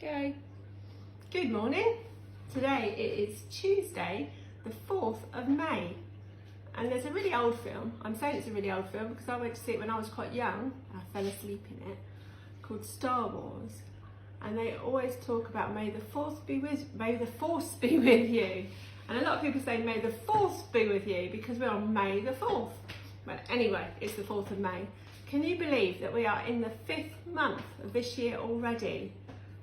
Go. Good morning. Today it is Tuesday, the 4th of May. And there's a really old film. I'm saying it's a really old film because I went to see it when I was quite young. I fell asleep in it, called Star Wars. And they always talk about May the Force be with you. And a lot of people say May the Force be with you because we're on May the 4th. But anyway, it's the 4th of May. Can you believe that we are in the 5th month of this year already?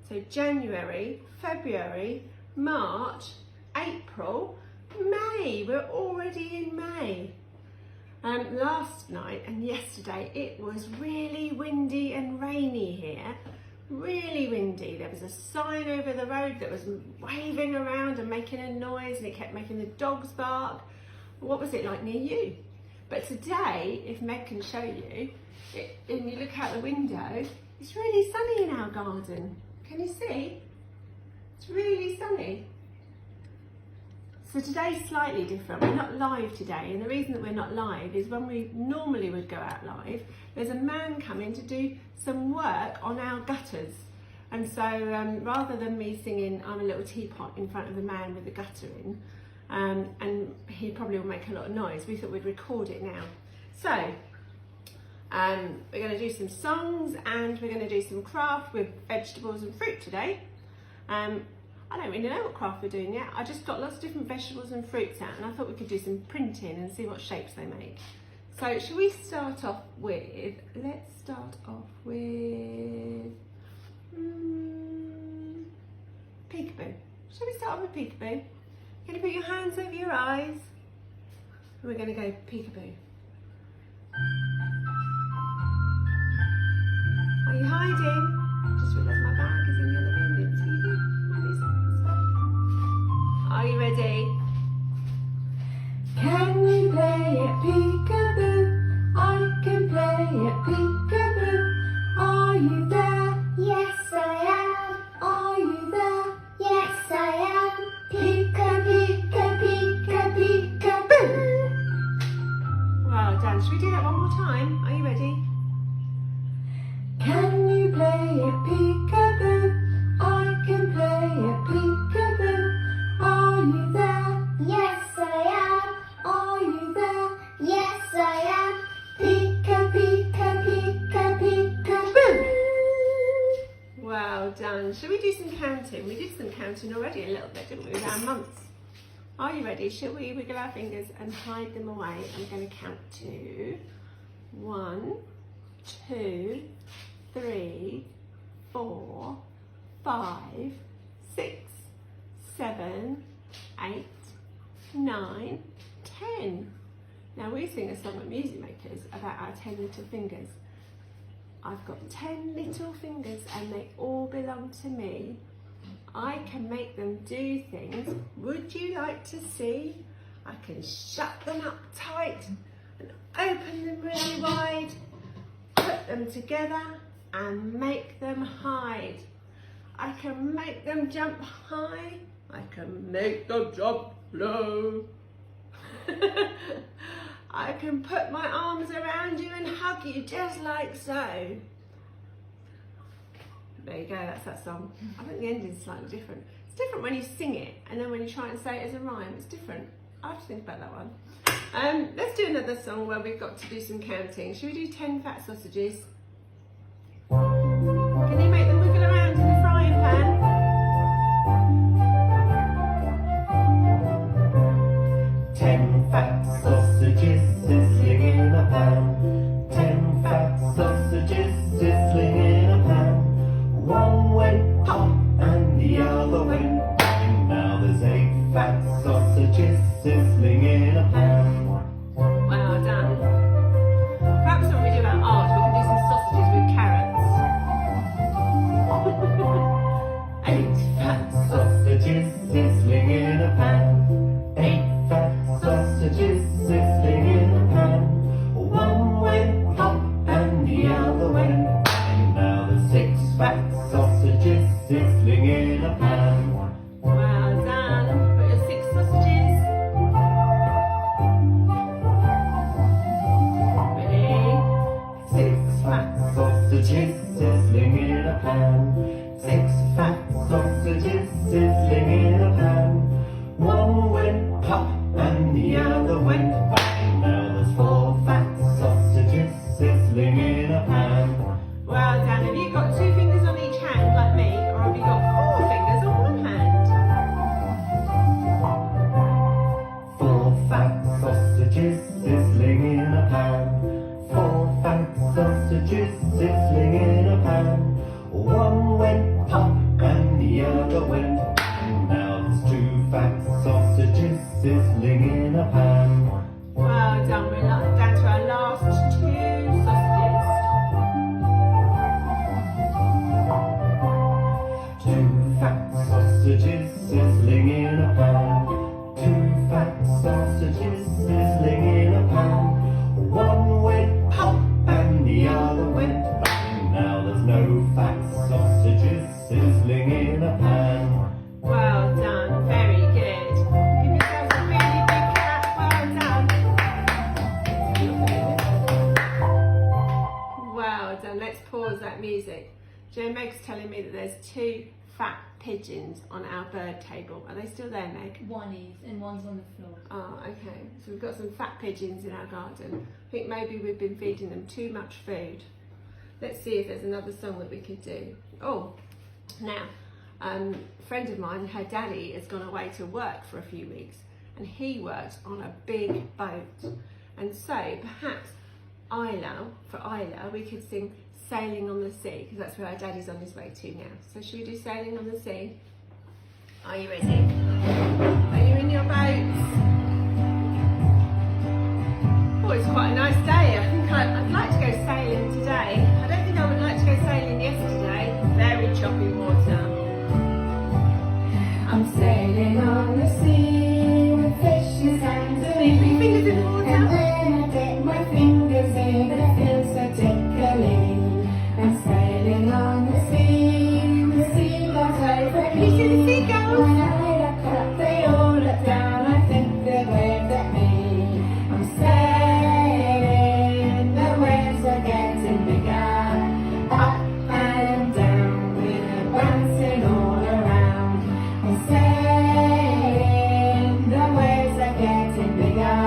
So January, February, March, April, May. We're already in May. Last night and yesterday it was really windy and rainy here. Really windy. There was a sign over the road that was waving around and making a noise, and it kept making the dogs bark. What was it like near you? But today, if Meg can show you, and you look out the window, it's really sunny in our garden. Can you see? It's really sunny. So today's slightly different. We're not live today, and the reason that we're not live is when we normally would go out live, there's a man coming to do some work on our gutters. And so rather than me singing I'm a little teapot in front of the man with the gutter in, and he probably will make a lot of noise, we thought we'd record it now. So we're going to do some songs and we're going to do some craft with vegetables and fruit today. I don't really know what craft we're doing yet. I just got lots of different vegetables and fruits out, and I thought we could do some printing and see what shapes they make. So shall we start off with, let's start off with peekaboo. Shall we start off with peekaboo? Can you put your hands over your eyes? And we're going to go peekaboo. Are you hiding? I just realised my bag is in the other room. Didn't see you. Are you ready? Can we play at peekaboo? I can play at peekaboo. Are you there? Yes, I am. Are you there? Yes, I am. Peeka, peeka, peeka, peekaboo. Well done. Should we do that one more time? Are you ready? Can you play at peekaboo? I can play at peekaboo. Are you there? Yes, I am. Are you there? Yes, I am. Peeka, peeka, peeka, peekaboo. Well done. Should we do some counting? We did some counting already a little bit, didn't we, with our months? Are you ready? Shall we wiggle our fingers and hide them away? I'm going to count to 1, 2, 3, 4, 5, 6, 7, 8, 9, 10. Now we sing a song at Music Makers about our 10 little fingers. I've got 10 little fingers and they all belong to me. I can make them do things. Would you like to see? I can shut them up tight and open them really wide, put them together and make them hide. I can make them jump high. I can make them jump low. I can put my arms around you and hug you just like so. There you go, that's that song. I think the ending's slightly different. It's different when you sing it, and then when you try and say it as a rhyme, it's different. I have to think about that one. Let's do another song where we've got to do some counting. Should we do 10 fat sausages? Can you make them wiggle around in the frying pan? 10 fat sausages sizzling in a pan. 10 fat sausages sizzling in a pan. One went pop and the other went bang. Now there's 8 fat sausages sizzling in a pan. Well done. Perhaps when we do our art, we can do some sausages with carrots. 8 fat sausages sizzling in a pan. 8 fat sausages sizzling in a pan. One went pop and the other went bang. Now there's 6 fat sausages sizzling in a pan. Well done. Put your 6 sausages sausages sizzling in a pan. 2 fat sausages sizzling in a pan. One went pop and the other went bang. Now there's no fat sausages sizzling in a pan. Well done, very good. Give yourself a really big clap, well done. Well done, let's pause that music. Joe Meg's telling me that there's 2 fat pigeons on our bird table. Are they still there, Meg? One is, and one's on the floor. Oh, okay. So we've got some fat pigeons in our garden. I think maybe we've been feeding them too much food. Let's see if there's another song that we could do. Oh, now, a friend of mine, her daddy has gone away to work for a few weeks, and he works on a big boat. And so perhaps for Isla, we could sing Sailing on the Sea, because that's where our daddy's on his way to now. So should we do Sailing on the Sea? Are you ready? Are you in your boats? Oh, it's quite a nice day. I think I'd like to go sailing today. I don't think I would like to go sailing yesterday. Very choppy water. I'm sailing on the sea with fishes underneath. Put your fingers in the water. And when I dip my fingers in, it feels so tickling. I'm sailing on the sea with seagulls over Can you see the me. seagulls? When I look up, they all look down. I think they waved at me. I'm sailing, the waves are getting bigger. Up and down, we're bouncing all around. I'm sailing, the waves are getting bigger.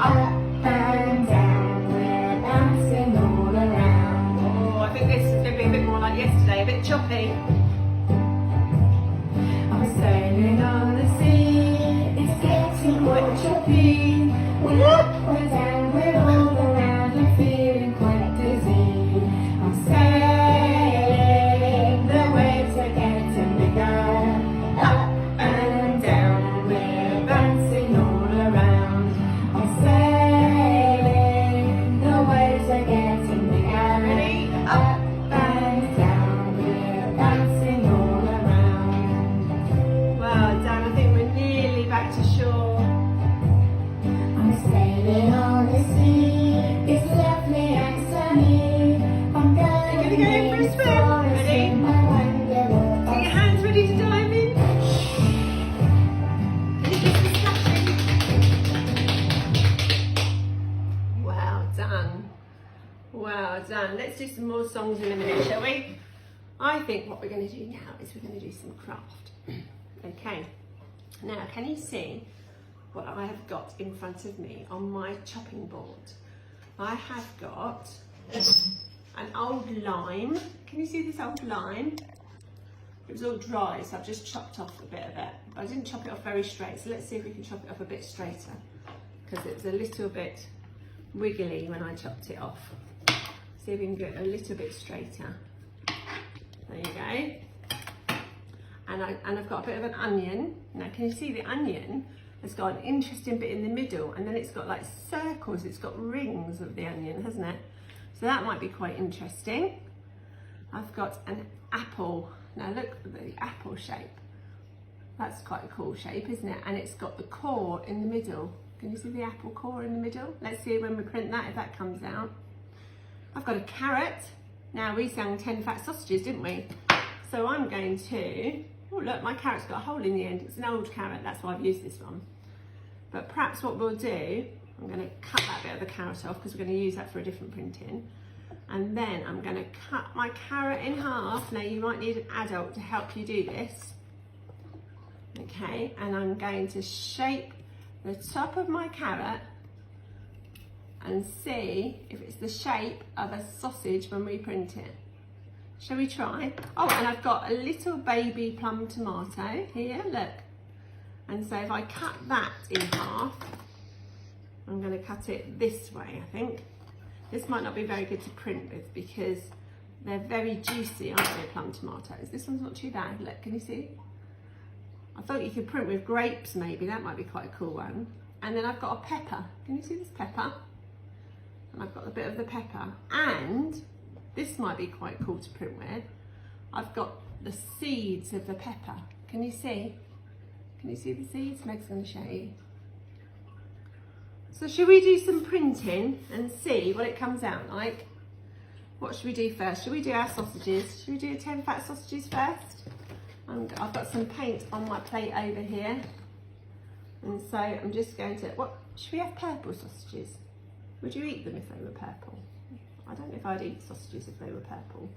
Up and down, we're bouncing all around. Oh, I think this is going to be a bit more like yesterday, a bit choppy. I'm sailing on the sea, it's getting quite choppy. We're up, we're down, we're all around, I'm feeling quite dizzy. I'm sailing, the waves are getting bigger. Up and down, we're bouncing all around. I'm sailing, the waves are getting bigger. Ready? Up and down, we're bouncing all around. Well done, I think we're nearly back to shore. I'm sailing on the sea, it's lovely and sunny. I'm going You're gonna go in for a swim. Ready? Get your hands ready to dive in. Can you just be splashing? Well done. Well done. Let's do some more songs in a minute, shall we? I think what we're going to do now is we're going to do some craft. Okay. Now, can you see what I have got in front of me on my chopping board? I have got an old lime. Can you see this old lime? It was all dry, so I've just chopped off a bit of it. But I didn't chop it off very straight, so let's see if we can chop it off a bit straighter, because it was a little bit wiggly when I chopped it off. See if we can get it a little bit straighter. There you go. And I've got a bit of an onion. Now, can you see the onion has got an interesting bit in the middle, and then it's got like circles, it's got rings of the onion, hasn't it? So that might be quite interesting. I've got an apple. Now look at the apple shape. That's quite a cool shape, isn't it? And it's got the core in the middle. Can you see the apple core in the middle? Let's see when we print that, if that comes out. I've got a carrot. Now, we sang 10 fat sausages, didn't we? So I'm going to, oh look, my carrot's got a hole in the end. It's an old carrot, that's why I've used this one. But perhaps what we'll do, I'm going to cut that bit of the carrot off because we're going to use that for a different printing. And then I'm going to cut my carrot in half. Now, you might need an adult to help you do this. Okay, and I'm going to shape the top of my carrot and see if it's the shape of a sausage when we print it. Shall we try? Oh, and I've got a little baby plum tomato here, look. And so if I cut that in half, I'm going to cut it this way, I think. This might not be very good to print with because they're very juicy, aren't they, plum tomatoes? This one's not too bad, look, can you see? I thought you could print with grapes maybe, that might be quite a cool one. And then I've got a pepper, can you see this pepper? And I've got a bit of the pepper, and this might be quite cool to print with. I've got the seeds of the pepper. Can you see? Can you see the seeds? Meg's going to show you. So should we do some printing and see what it comes out like? What should we do first? Should we do our sausages? Should we do 10 fat sausages first? I've got some paint on my plate over here. And so I'm just going to, should we have purple sausages? Would you eat them if they were purple? I don't know if I'd eat sausages if they were purple.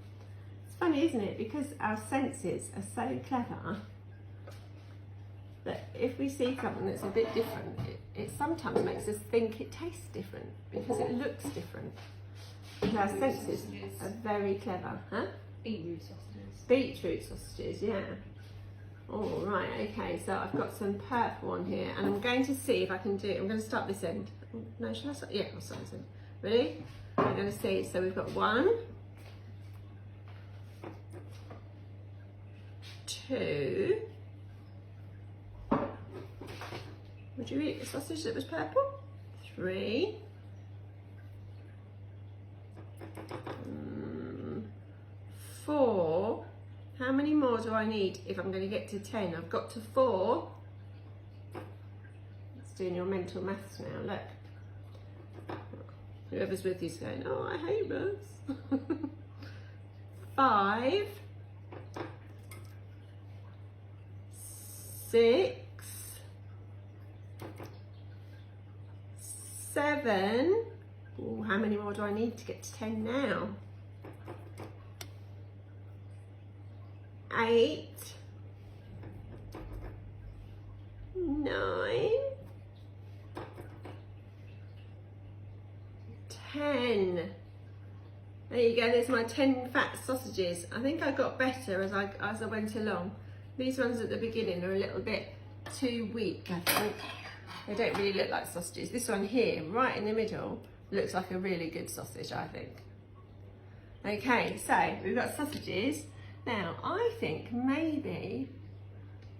It's funny, isn't it? Because our senses are so clever that if we see something that's a bit different, it sometimes makes us think it tastes different because it looks different. And our senses are very clever. Huh? Beetroot sausages. Beetroot sausages, yeah. All right, okay, so I've got some purple on here and I'm going to see if I can do it. I'm going to start this end. No, should I start? Yeah, I'll start this end. Ready? I'm going to see. So we've got 1, 2. Would you eat a sausage that was purple? 3. 4. How many more do I need if I'm going to get to 10? I've got to 4. It's doing your mental maths now, look. Whoever's with you's going, oh, I hate maths. 5. 6. 7. Ooh, how many more do I need to get to 10 now? 8. 9. 10. There you go, there's my 10 fat sausages. I think I got better as I went along. These ones at the beginning are a little bit too weak, I think. They don't really look like sausages. This one here, right in the middle, looks like a really good sausage, I think. Okay, so we've got sausages. Now, I think maybe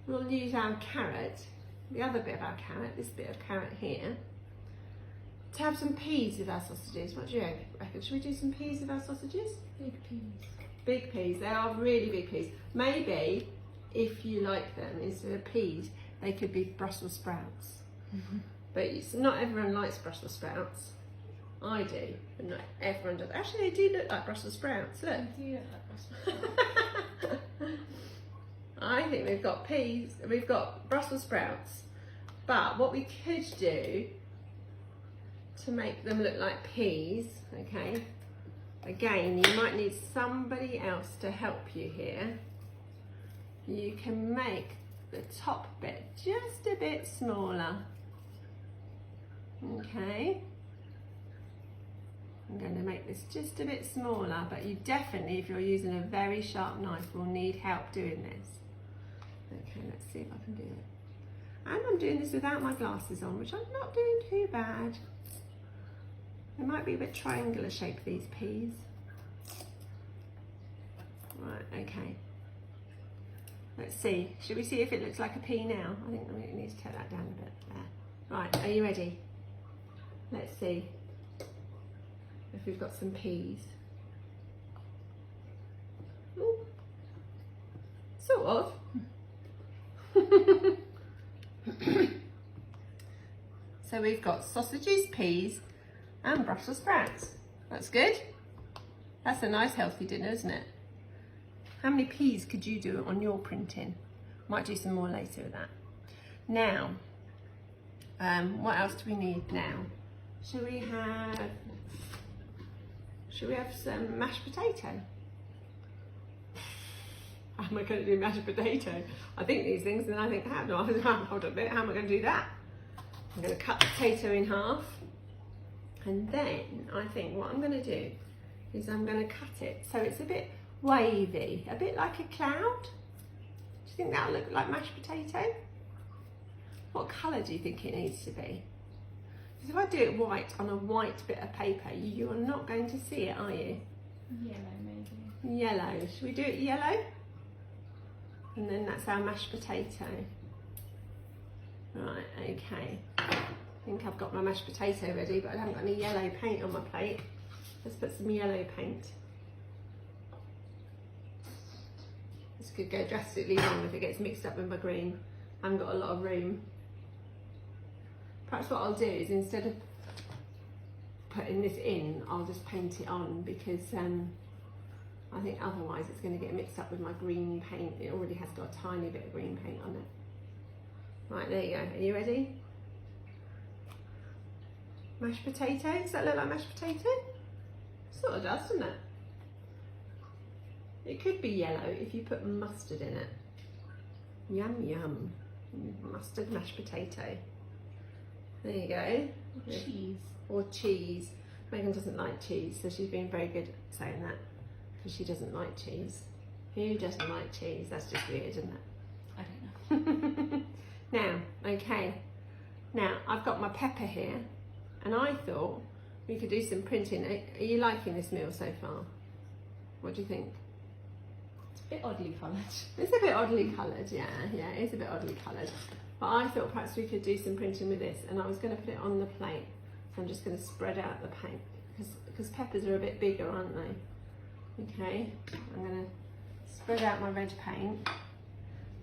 we'll use our carrot, the other bit of our carrot, this bit of carrot here, to have some peas with our sausages. What do you reckon? Should we do some peas with our sausages? Big peas. Big peas, they are really big peas. Maybe, if you like them, instead of peas, they could be Brussels sprouts. But not everyone likes Brussels sprouts. I do, but not everyone does. Actually, they do look like Brussels sprouts. Look. They do look like Brussels sprouts. I think we've got peas, we've got Brussels sprouts. But what we could do to make them look like peas, okay, again, you might need somebody else to help you here. You can make the top bit just a bit smaller. Okay. I'm going to make this just a bit smaller, but you definitely, if you're using a very sharp knife, will need help doing this. Okay, let's see if I can do it. And I'm doing this without my glasses on, which I'm not doing too bad. They might be a bit triangular shape, these peas. Right, okay. Let's see. Should we see if it looks like a pea now? I think we need to take that down a bit there. Right, are you ready? Let's see if we've got some peas. Ooh. Sort of. So we've got sausages, peas and Brussels sprouts. That's good. That's a nice healthy dinner, isn't it? How many peas could you do on your printing? Might do some more later with that. Now, what else do we need now? Should we have some mashed potato? How am I going to do mashed potato? I think these things and then I think, hold on a minute, how am I going to do that? I'm going to cut the potato in half and then I think what I'm going to do is I'm going to cut it so it's a bit wavy, a bit like a cloud. Do you think that'll look like mashed potato? What colour do you think it needs to be? Because if I do it white on a white bit of paper, you're not going to see it, are you? Yellow, maybe. Yellow. Should we do it yellow? And then that's our mashed potato. Right, okay. I think I've got my mashed potato ready, but I haven't got any yellow paint on my plate. Let's put some yellow paint. This could go drastically wrong if it gets mixed up with my green. I haven't got a lot of room. Perhaps what I'll do is instead of putting this in, I'll just paint it on because I think otherwise it's going to get mixed up with my green paint. It already has got a tiny bit of green paint on it. Right, there you go. Are you ready? Mashed potato. Does that look like mashed potato? Sort of does, doesn't it? It could be yellow if you put mustard in it. Yum yum. Mustard mashed potato. There you go. Cheese. Or cheese. Megan doesn't like cheese, so she's been very good at saying that because she doesn't like cheese. Who doesn't like cheese? That's just weird, isn't it? I don't know. Now, okay. Now, I've got my pepper here, and I thought we could do some printing. Are you liking this meal so far? What do you think? It's a bit oddly coloured. It's a bit oddly coloured, yeah, it is a bit oddly coloured. But I thought perhaps we could do some printing with this, and I was going to put it on the plate. So I'm just going to spread out the paint, because peppers are a bit bigger, aren't they? Okay, I'm going to spread out my red paint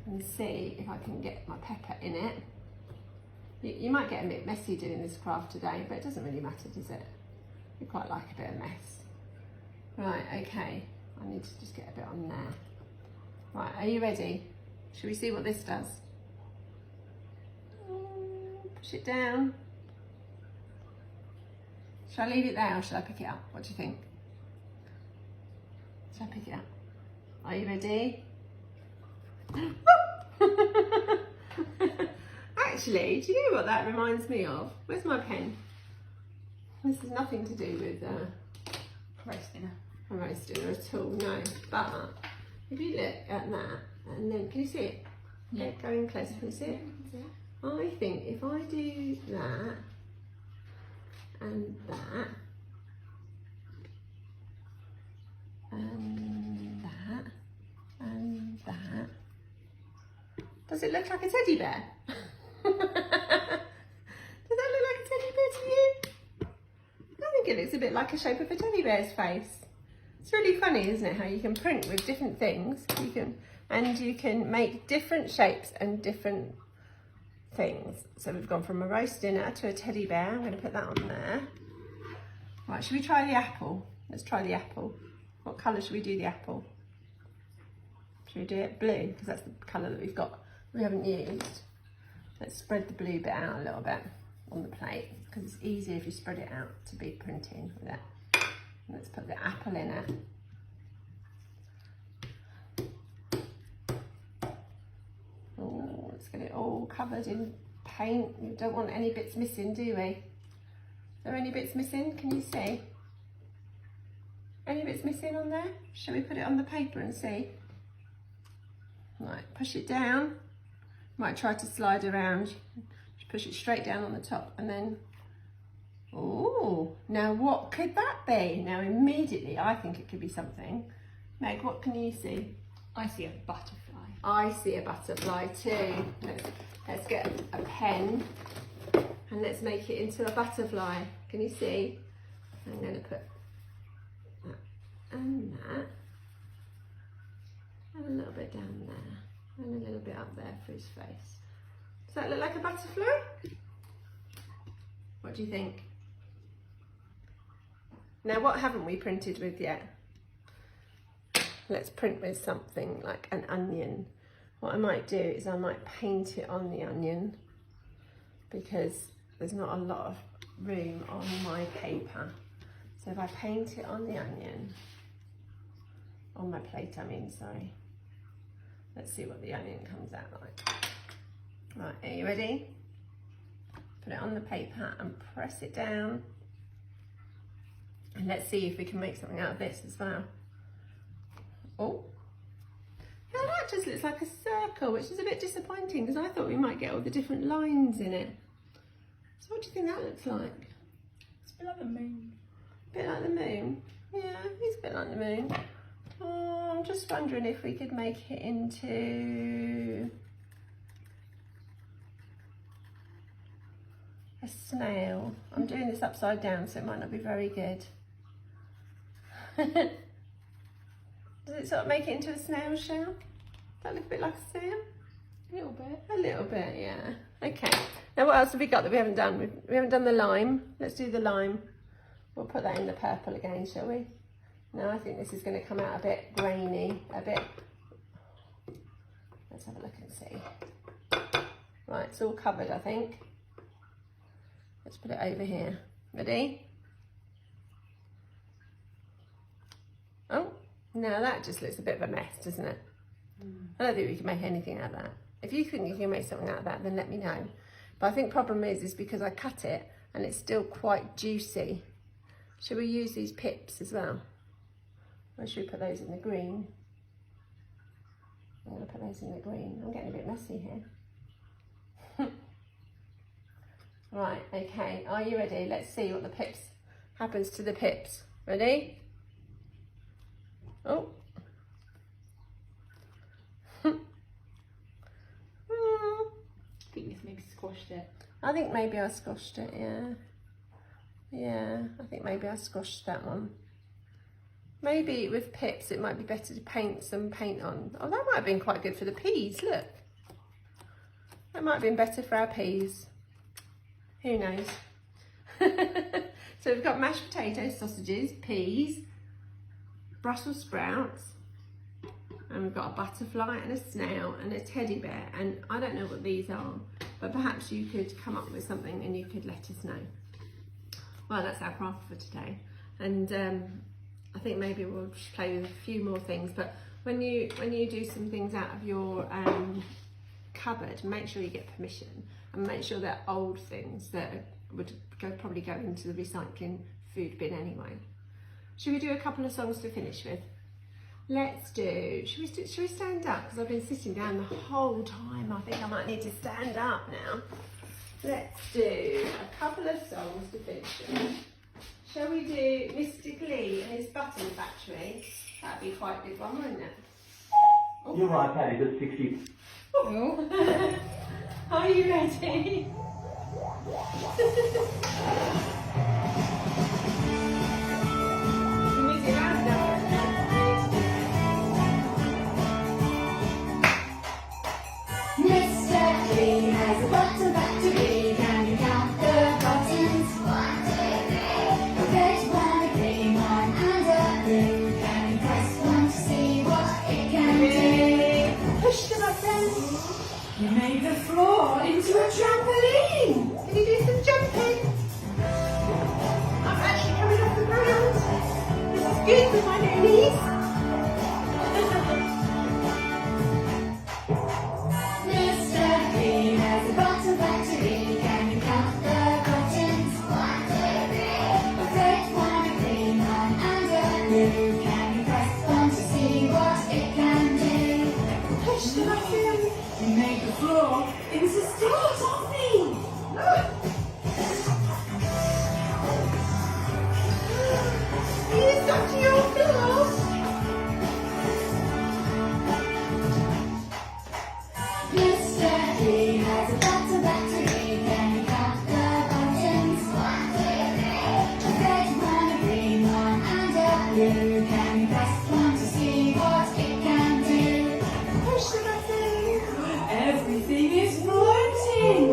and see if I can get my pepper in it. You might get a bit messy doing this craft today, but it doesn't really matter, does it? We quite like a bit of mess. Right, okay, I need to just get a bit on there. Right, are you ready? Should we see what this does? Push it down. Shall I leave it there or shall I pick it up? What do you think? Shall I pick it up? Are you ready? Actually, do you know what that reminds me of? Where's my pen? This has nothing to do with Roast dinner. a roast dinner at all, no. But if you look at that, and then, can you see it? Yeah. Go in close, can you see it? I think if I do that, and that, and that, and that, does it look like a teddy bear? Does that look like a teddy bear to you? I think it looks a bit like a shape of a teddy bear's face. It's really funny, isn't it, how you can print with different things. You can make different shapes and different things. So we've gone from a roast dinner to a teddy bear. I'm going to put that on there. Right, should we try the apple? Let's try the apple. What colour should we do the apple? Should we do it blue? Because that's the colour that we haven't used. Let's spread the blue bit out a little bit on the plate because it's easier if you spread it out to be printing with it. Let's put the apple in it. Oh, let's get it all covered in paint. We don't want any bits missing, do we? Is there any bits missing? Can you see? Any bits missing on there? Shall we put it on the paper and see? Right, push it down. Might try to slide around. Just push it straight down on the top and then, oh, now what could that be? Now immediately I think it could be something. Meg, what can you see? I see a butterfly. I see a butterfly too. Let's get a pen and let's make it into a butterfly. Can you see? I'm going to put that and that and a little bit down there and a little bit up there for his face. Does that look like a butterfly? What do you think? Now what haven't we printed with yet? Let's print with something like an onion. What I might do is I might paint it on the onion because there's not a lot of room on my paper. So if I paint it on the onion, on my plate I mean, sorry. Let's see what the onion comes out like. Right, are you ready? Put it on the paper and press it down. And let's see if we can make something out of this as well. Oh, yeah, that just looks like a circle, which is a bit disappointing because I thought we might get all the different lines in it. So what do you think that looks like? It's a bit like the moon. A bit like the moon? Yeah, it's a bit like the moon. Oh, I'm just wondering if we could make it into a snail. I'm doing this upside down, so it might not be very good. Does it sort of make it into a snail shell? That look a bit like a Sam? A little bit. A little bit, yeah. Okay. Now what else have we got that we haven't done? We haven't done the lime. Let's do the lime. We'll put that in the purple again, shall we? No, I think this is going to come out a bit grainy, a bit. Let's have a look and see. Right, it's all covered, I think. Let's put it over here. Ready? Oh, now that just looks a bit of a mess, doesn't it? I don't think we can make anything out of that. If you think you can make something out of that, then let me know. But I think the problem is because I cut it and it's still quite juicy. Should we use these pips as well? Or should we put those in the green? I'm going to put those in the green. I'm getting a bit messy here. Right, okay. Are you ready? Let's see what the pips happens to the pips. Ready? Oh. I think this maybe squashed it. I think maybe I squashed it, yeah. Yeah, I think maybe I squashed that one. Maybe with pips it might be better to paint some paint on. Oh, that might have been quite good for the peas, look. That might have been better for our peas. Who knows? So we've got mashed potatoes, sausages, peas, Brussels sprouts, and we've got a butterfly and a snail and a teddy bear, and I don't know what these are, but perhaps you could come up with something and you could let us know. Well, that's our craft for today, and I think maybe we'll just play with a few more things, but when you do some things out of your cupboard, make sure you get permission, and make sure they're old things that would probably go into the recycling food bin anyway. Should we do a couple of songs to finish with? Let's do, should we stand up? Because I've been sitting down the whole time. I think I might need to stand up now. Let's do a couple of songs to finish with. Shall we do Mr. Glee and his button factory? That'd be quite a good one, wouldn't it? Oh. You're right, Patty, but 60. Oh. Are you ready? Mr. Green has a button factory. Can you count the buttons? 1, 2, 3. A red one, a green one, and a blue. Can you press one to see what it can do? Push the button. You made the floor into a trampoline. Can you do some jumping? I'm actually coming off the ground. This is good for my new knees. Mr. Green has a button factory. Can you count the buttons? 1, 2, 3. A red one, a green one, and a blue. Can you press one to see what it can do? Push the button. You make the floor into stars on me. You stuck to your floor. Mr. Green has a button factory. Can you count the buttons? 1, 2, 3. A red one, a green one, and a blue. Can you press one to see what it can do? Push the button. Everything is floating.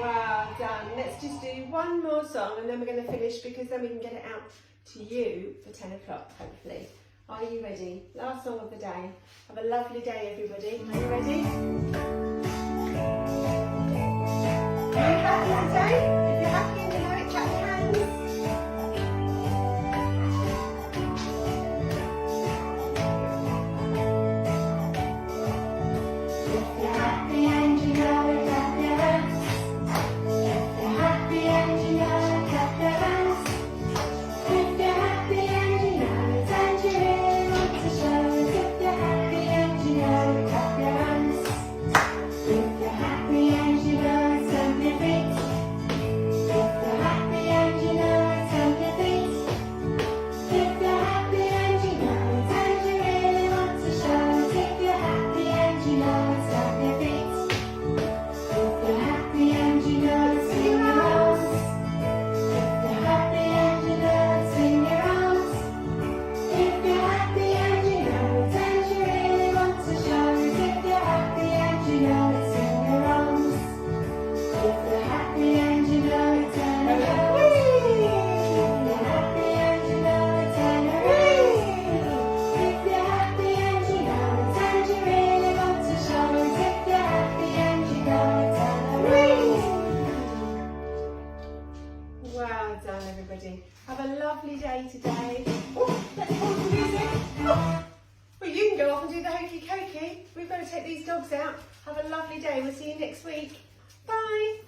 Well done. Let's just do one more song and then we're going to finish, because then we can get it out to you for 10 o'clock, hopefully. Are you ready? Last song of the day. Have a lovely day, everybody. Are you ready? Are you happy today? If you're happy and you know it, clap your hands. If you're happy and you know it, clap your hands. If you're happy and you know it, clap your hands. If you're happy and you know it, and you really want to show it. If you're happy and you know it, clap your hands. If you're happy and you know it, stamp your feet. these dogs out. Have a lovely day. We'll see you next week. Bye.